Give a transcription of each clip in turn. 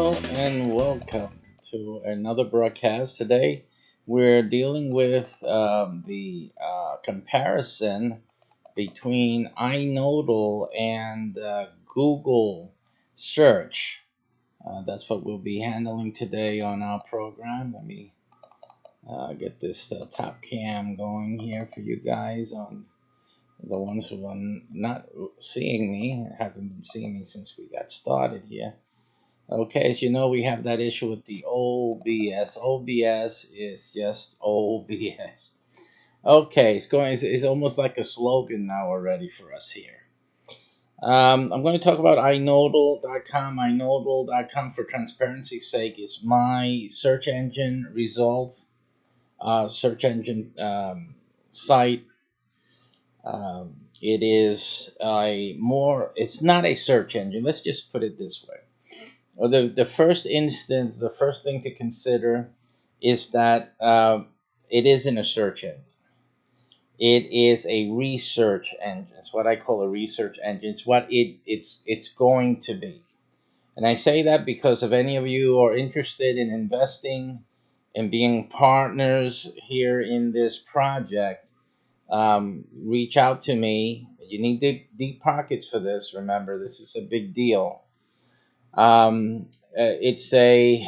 Hello and welcome to another broadcast. Today we're dealing with the comparison between iKnowdle and Google search. That's what we'll be handling today on our program. Let me get this top cam going here for you guys, on the ones who are not seeing me, haven't been seeing me since we got started here. Okay, as you know, we have that issue with the OBS. OBS is just OBS. Okay, it's almost like a slogan now already for us here. I'm going to talk about iKnowdle.com. iKnowdle.com, for transparency's sake, is my search engine results, search engine site. It is it's not a search engine. Let's just put it this way. Well, the first instance, the first thing to consider is that it isn't a search engine. It is a research engine. It's what I call a research engine. It's what it's going to be. And I say that because if any of you are interested in investing and being partners here in this project, reach out to me. You need deep pockets for this. Remember, this is a big deal. It's a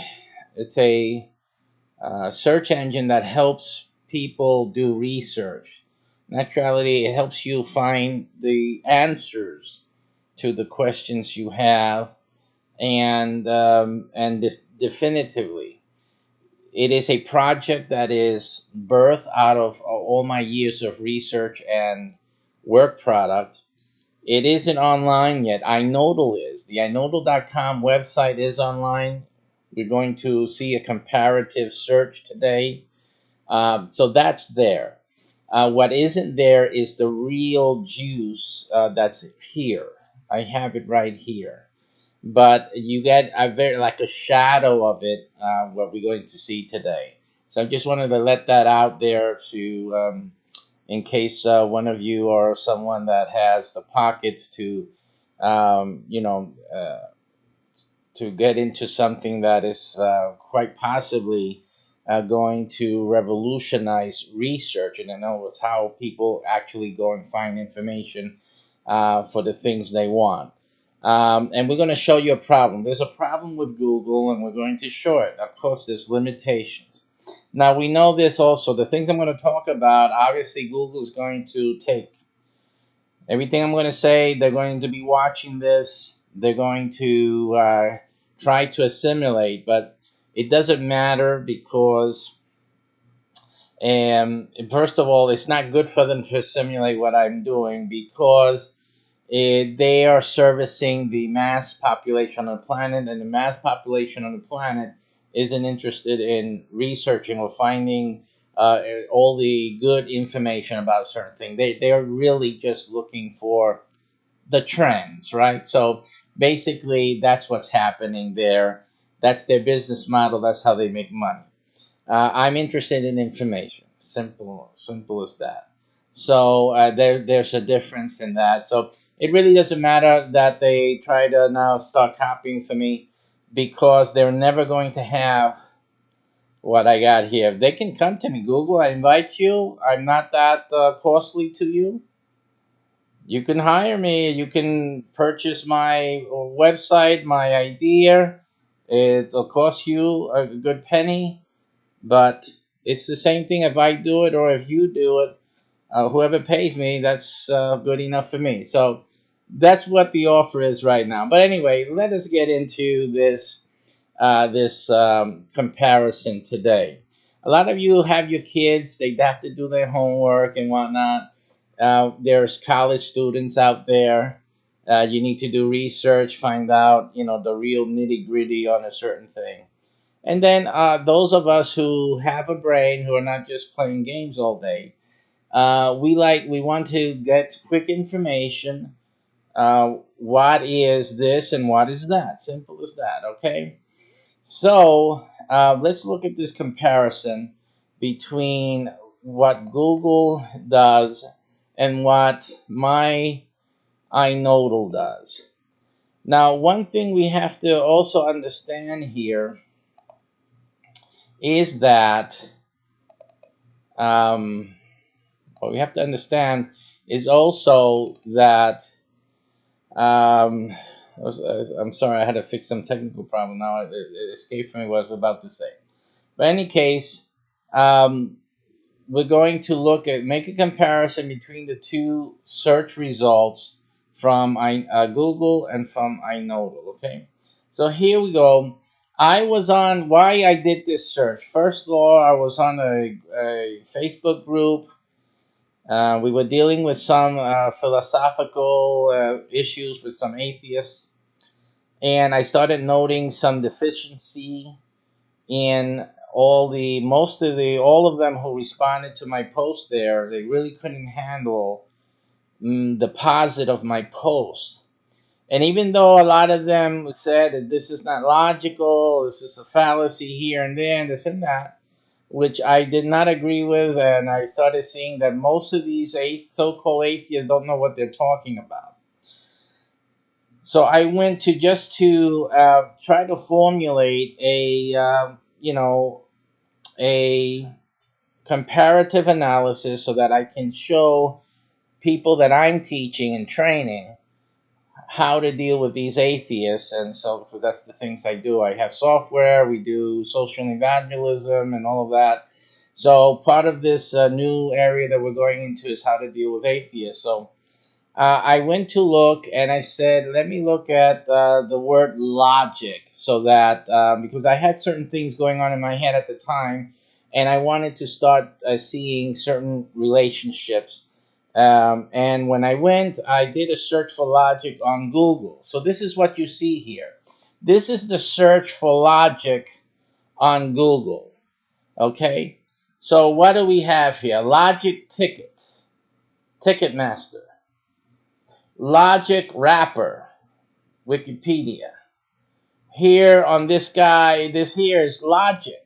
search engine that helps people do research. Naturally, it helps you find the answers to the questions you have, and definitively, it is a project that is birthed out of all my years of research and work product. It isn't online yet. iKnowdle is. The iKnowdle.com website is online. We're going to see a comparative search today. So that's there. What isn't there is the real juice that's here. I have it right here. But you get a very like a shadow of it, what we're going to see today. So I just wanted to let that out there to in case one of you or someone that has the pockets to, um, you know, uh, to get into something that is quite possibly going to revolutionize research. And I know it's how people actually go and find information for the things they want. And we're going to show you a problem. There's a problem with Google, and we're going to show it. Of course, there's limitations. Now, we know this also. The things I'm going to talk about, obviously, Google is going to take everything I'm going to say. They're going to be watching this. They're going to try to assimilate, but it doesn't matter because, first of all, it's not good for them to assimilate what I'm doing because they are servicing the mass population on the planet, and the mass population on the planet isn't interested in researching or finding all the good information about a certain thing. They are really just looking for the trends, right? So basically, that's what's happening there. That's their business model. That's how they make money. I'm interested in information. Simple as that. So there's a difference in that. So it really doesn't matter that they try to now start copying for me because they're never going to have what I got here. They can come to me, Google. I invite you. I'm not that costly to you. You can hire me. You can purchase my website, my idea. It'll cost you a good penny, but it's the same thing if I do it or if you do it. Whoever pays me, that's good enough for me. So that's what the offer is right now. But anyway, let us get into this comparison today. A lot of you have your kids; they have to do their homework and whatnot. There's college students out there. You need to do research, find out, the real nitty gritty on a certain thing. And then those of us who have a brain, who are not just playing games all day, we want to get quick information. What is this and what is that? Simple as that. Okay. So let's look at this comparison between what Google does and what my iKnowdle does. Now, one thing we have to also understand here is that um, what we have to understand is also that um, I'm sorry, I had to fix some technical problem. Now it escaped from me what I was about to say. But in any case, um, we're going to make a comparison between the two search results from Google and from iKnowdle. Okay, so here we go. I was on why I did this search. First of all, I was on a Facebook group. We were dealing with some philosophical issues with some atheists, and I started noting some deficiency in all of them who responded to my post there. They really couldn't handle the posit of my post. And even though a lot of them said that this is not logical, this is a fallacy here and there, and this and that, which I did not agree with, and I started seeing that most of these so-called atheists don't know what they're talking about. So I went to just to try to formulate a comparative analysis so that I can show people that I'm teaching and training how to deal with these atheists. And so that's the things I do. I have software, we do social evangelism and all of that. So part of this new area that we're going into is how to deal with atheists. So I went to look and I said, let me look at the word logic so that, because I had certain things going on in my head at the time and I wanted to start seeing certain relationships. And when I went, I did a search for logic on Google. So this is what you see here. This is the search for logic on Google. Okay? So what do we have here? Logic tickets, Ticketmaster. Logic Rapper, Wikipedia. Here on this guy, this here is Logic,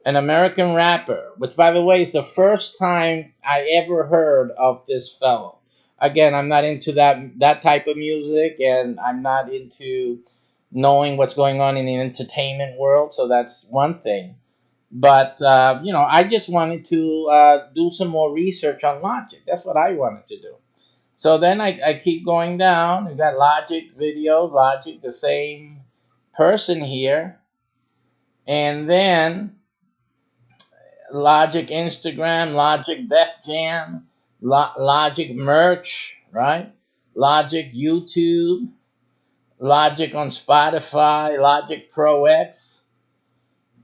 an American rapper, which by the way is the first time I ever heard of this fellow. Again, I'm not into that type of music, and I'm not into knowing what's going on in the entertainment world, so that's one thing. But I just wanted to do some more research on Logic. That's what I wanted to do. So then I keep going down. We got Logic videos, Logic, the same person here. And then Logic Instagram, Logic Def Jam, Logic merch, right? Logic YouTube, Logic on Spotify, Logic Pro X.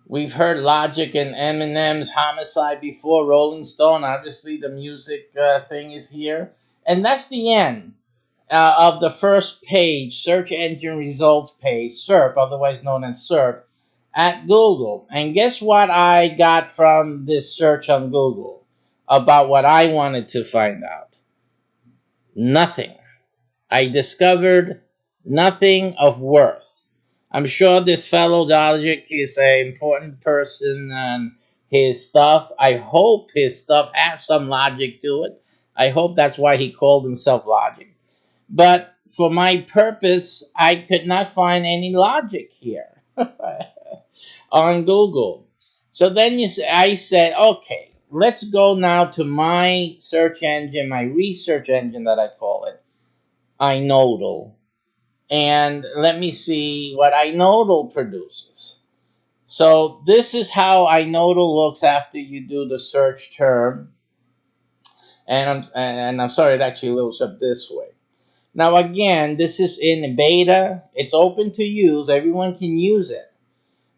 We've heard Logic and Eminem's Homicide before, Rolling Stone. Obviously, the music thing is here. And that's the end of the first page, search engine results page, SERP, otherwise known as SERP, at Google. And guess what I got from this search on Google about what I wanted to find out? Nothing. I discovered nothing of worth. I'm sure this fellow Logic is an important person and his stuff, I hope his stuff has some logic to it. I hope that's why he called himself Logic. But for my purpose, I could not find any logic here on Google. So then I said, okay, let's go now to my search engine, my research engine that I call it, iKnowdle. And let me see what iKnowdle produces. So this is how iKnowdle looks after you do the search term. And I'm sorry, it actually looks up this way. Now, again, this is in beta. It's open to use. Everyone can use it.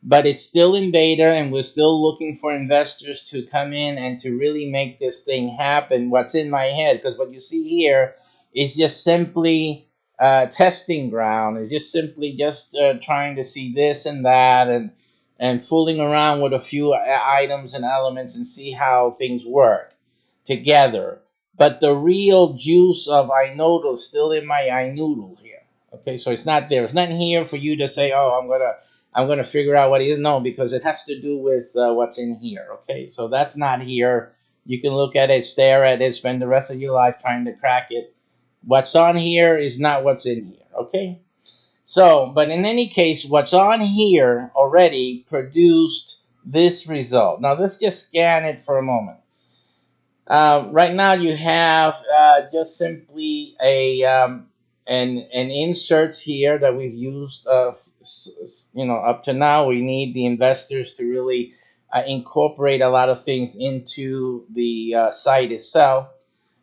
But it's still in beta, and we're still looking for investors to come in and to really make this thing happen. What's in my head, because what you see here is just simply testing ground. It's just simply just trying to see this and that and fooling around with a few items and elements and see how things work together. But the real juice of iKnowdle is still in my iNoodle here. Okay, so it's not there. It's not here for you to say, "Oh, I'm gonna figure out what it is." No, because it has to do with what's in here. Okay, so that's not here. You can look at it, stare at it, spend the rest of your life trying to crack it. What's on here is not what's in here. Okay, So, but in any case, what's on here already produced this result. Now let's just scan it for a moment. Right now you have just simply an inserts here that we've used up to now. We need the investors to really incorporate a lot of things into the site itself.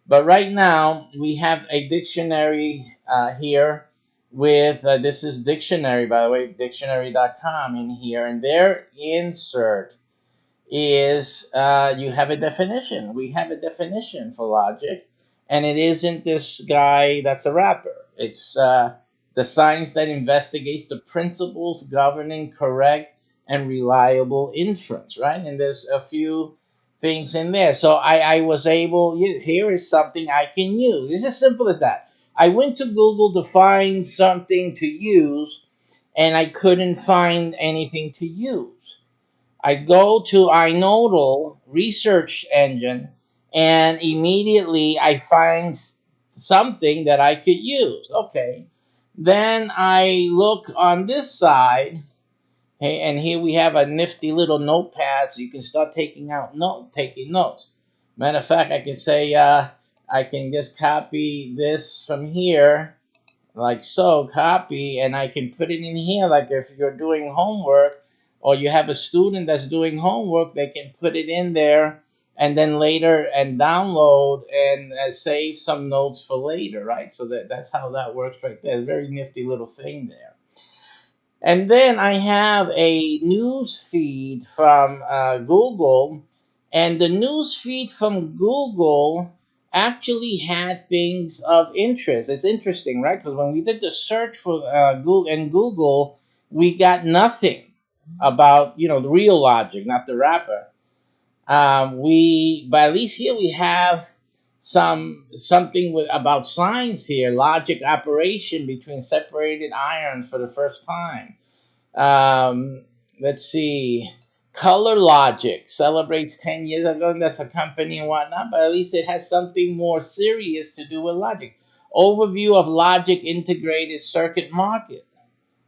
But right now we have a dictionary here with this is dictionary, by the way, dictionary.com in here, and their insert is you have a definition. We have a definition for logic, and it isn't this guy that's a rapper. It's the science that investigates the principles governing correct and reliable inference, right? And there's a few things in there. So I was able, here is something I can use. It's as simple as that. I went to Google to find something to use, and I couldn't find anything to use. I go to iKnowdle research engine, and immediately I find something that I could use. Okay. Then I look on this side, hey, and here we have a nifty little notepad, so you can start taking notes. Matter of fact, I can say I can just copy this from here like so, copy, and I can put it in here. Like if you're doing homework or you have a student that's doing homework, they can put it in there and then later and download and save some notes for later, right? So that's how that works right there. Very nifty little thing there. And then I have a news feed from Google, and the news feed from Google actually had things of interest. It's interesting, right? Because when we did the search for Google, we got nothing about the real logic, not the rapper. But at least here we have something about science here, logic operation between separated ions for the first time. um, let's see. Color Logic celebrates 10 years ago, and that's a company and whatnot, but at least it has something more serious to do with logic. Overview of Logic Integrated Circuit Market.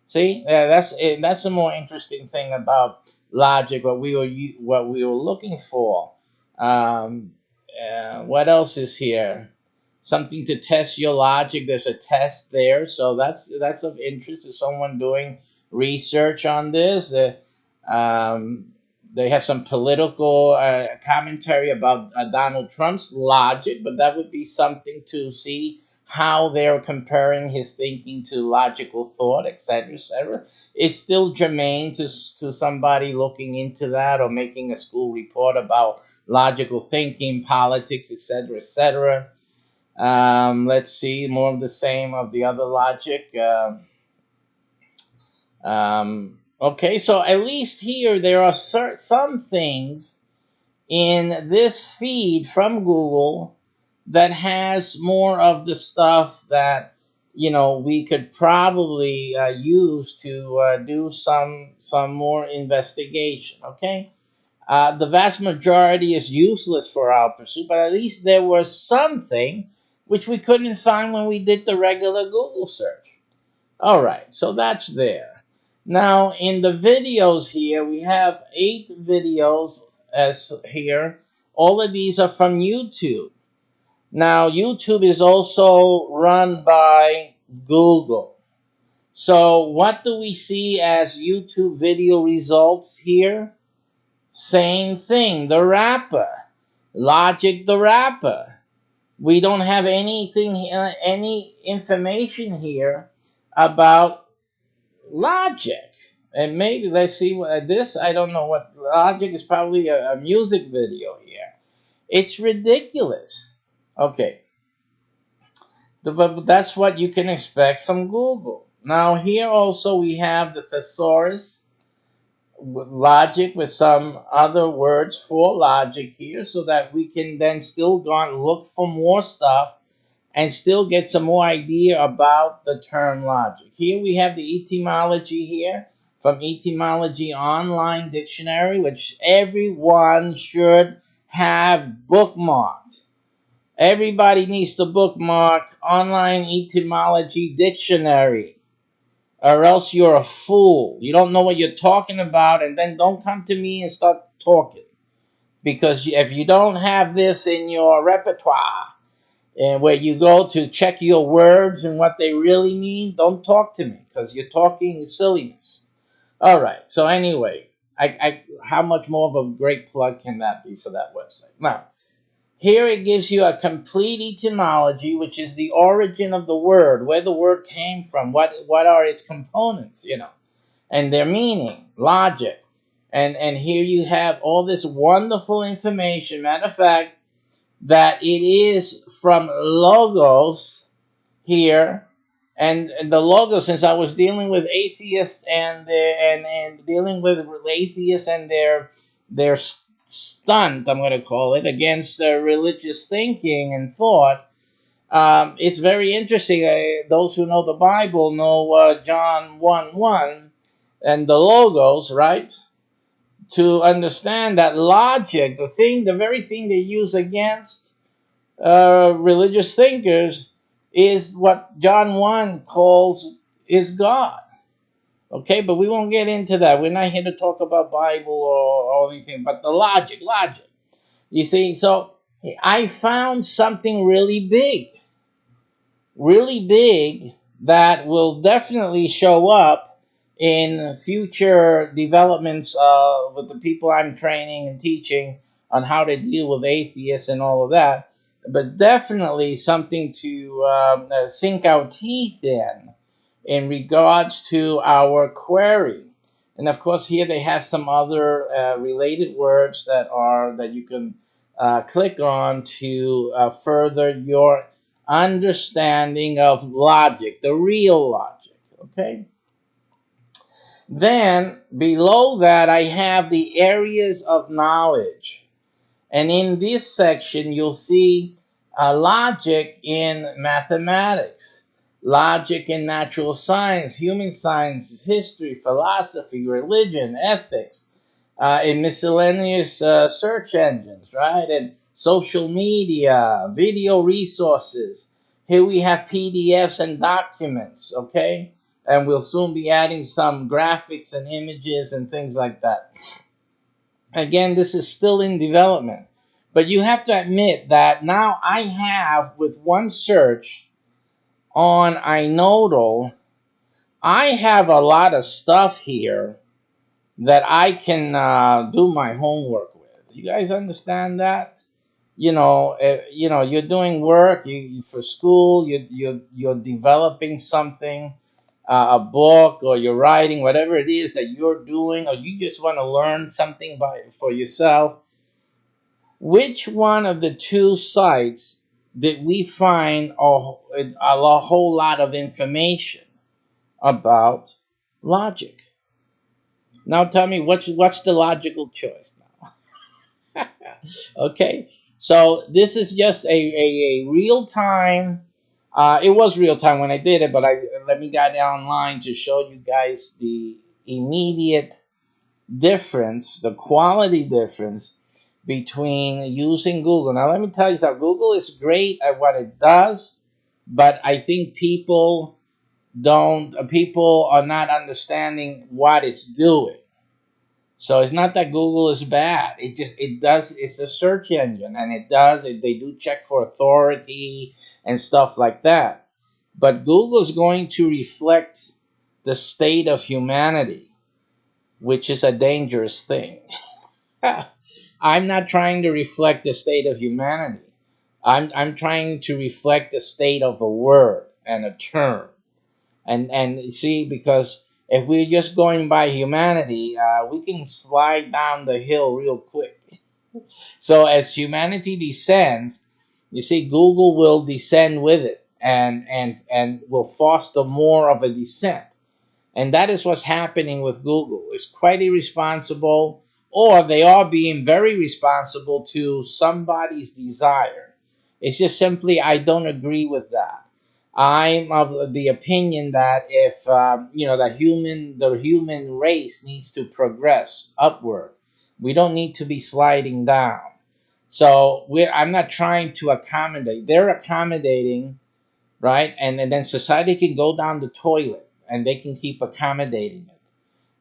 See, that's a more interesting thing about logic. What we were looking for. Um, what else is here? Something to test your logic. There's a test there, so that's of interest to someone doing research on this. Um, they have some political commentary about Donald Trump's logic, but that would be something to see how they're comparing his thinking to logical thought, etc., etc. It's still germane to somebody looking into that or making a school report about logical thinking, politics, etc., etc. Let's see more of the same of the other logic. Okay, so at least here there are some things in this feed from Google that has more of the stuff that we could probably use to do some more investigation. Okay, the vast majority is useless for our pursuit, but at least there was something which we couldn't find when we did the regular Google search. All right, so that's there. Now, in the videos here, we have 8 videos as here. All of these are from YouTube. Now, YouTube is also run by Google. So, what do we see as YouTube video results here? Same thing, the rapper. Logic the rapper. We don't have any information here about Logic. And maybe let's see what this. I don't know what Logic is. Probably a music video here. It's ridiculous. Okay, but that's what you can expect from Google. Now here also we have the thesaurus logic with some other words for logic here, so that we can then still go and look for more stuff and still get some more idea about the term logic. Here we have the etymology here from Etymology Online Dictionary, which everyone should have bookmarked. Everybody needs to bookmark Online Etymology Dictionary. or else you're a fool. You don't know what you're talking about, and then don't come to me and start talking. Because if you don't have this in your repertoire, and where you go to check your words and what they really mean, don't talk to me because you're talking silliness. All right. So anyway, how much more of a great plug can that be for that website? Now, here it gives you a complete etymology, which is the origin of the word, where the word came from, what are its components, and their meaning, logic. And here you have all this wonderful information. Matter of fact, that it is from logos here, and the logos. Since I was dealing with atheists and dealing with atheists and their stunt, I'm going to call it, against religious thinking and thought. It's very interesting. Those who know the Bible know John 1:1 and the logos, right? To understand that logic, the very thing they use against religious thinkers, is what John 1 calls is God. Okay, but we won't get into that. We're not here to talk about Bible or anything, but the logic. You see, so I found something really big that will definitely show up in future developments with the people I'm training and teaching on how to deal with atheists and all of that. But definitely something to sink our teeth in regards to our query. And of course, here they have some other related words that you can click on to further your understanding of logic, the real logic. Okay. Then below that, I have the areas of knowledge. And in this section, you'll see logic in mathematics, logic in natural science, human sciences, history, philosophy, religion, ethics, in miscellaneous search engines, right? And social media, video resources. Here we have PDFs and documents, okay? And we'll soon be adding some graphics and images and things like that. Again, this is still in development. But you have to admit that now I have, with one search on iKnowdle, I have a lot of stuff here that I can do my homework with. You guys understand that? You're doing work for school. You're developing something, a book, or you're writing, whatever it is that you're doing, or you just want to learn something for yourself. Which one of the two sites did we find a whole lot of information about logic? Now tell me what's the logical choice now? Okay, so this is just a real time. It was real time when I did it, but I let me get online to show you guys the immediate difference, the quality difference between using Google. Now, let me tell you something. Google is great at what it does, but I think people are not understanding what it's doing. So it's not that Google is bad. It's a search engine, and they do check for authority and stuff like that. But Google is going to reflect the state of humanity, which is a dangerous thing. I'm not trying to reflect the state of humanity. I'm trying to reflect the state of a word and a term. And see, because if we're just going by humanity, we can slide down the hill real quick. So as humanity descends, you see, Google will descend with it, and will foster more of a descent. And that is what's happening with Google. It's quite irresponsible, or they are being very responsible to somebody's desire. It's just simply, I don't agree with that. I'm of the opinion that if the human race needs to progress upward, we don't need to be sliding down. So I'm not trying to accommodate. They're accommodating, right? And then society can go down the toilet. and they can keep accommodating it.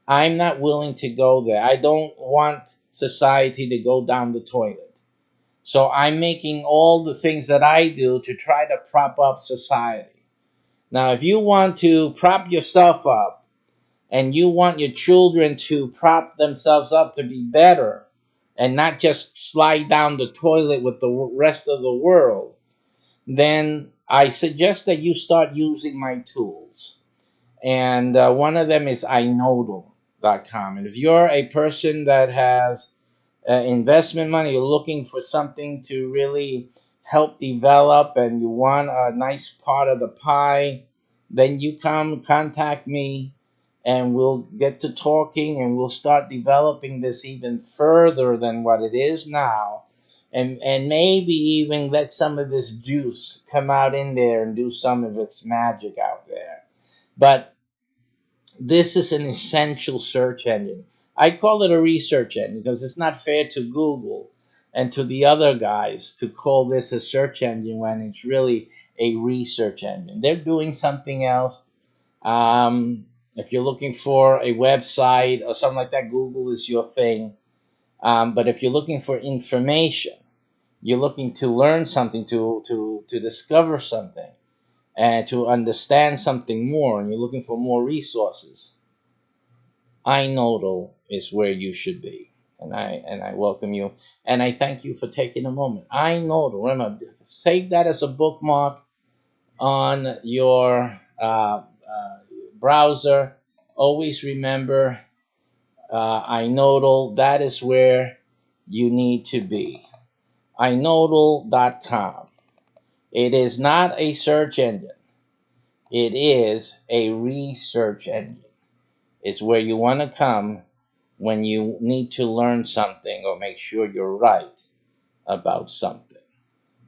I'm not willing to go there. I don't want society to go down the toilet. So I'm making all the things that I do to try to prop up society. Now, if you want to prop yourself up and you want your children to prop themselves up to be better and not just slide down the toilet with the rest of the world, then I suggest that you start using my tools. And one of them is iKnowdle.com. And if you're a person that has investment money, you're looking for something to really help develop and you want a nice part of the pie, then you come contact me and we'll get to talking and we'll start developing this even further than what it is now. And maybe even let some of this juice come out in there and do some of its magic out there. But this is an essential search engine. I call it a research engine because it's not fair to Google and to the other guys to call this a search engine when it's really a research engine. They're doing something else. If you're looking for a website or something like that, Google is your thing. But if you're looking for information, you're looking to learn something, to discover something, and to understand something more, and you're looking for more resources, iKnowdle is where you should be. And I welcome you. And I thank you for taking a moment. iKnowdle. Remember, save that as a bookmark on your browser. Always remember iKnowdle. That is where you need to be. iKnowdle.com. It is not a search engine. It is a research engine. It's where you want to come when you need to learn something or make sure you're right about something.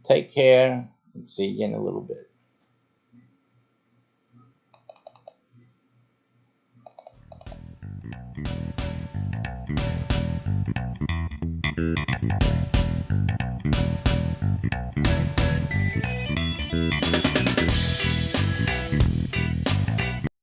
Take care and see you in a little bit.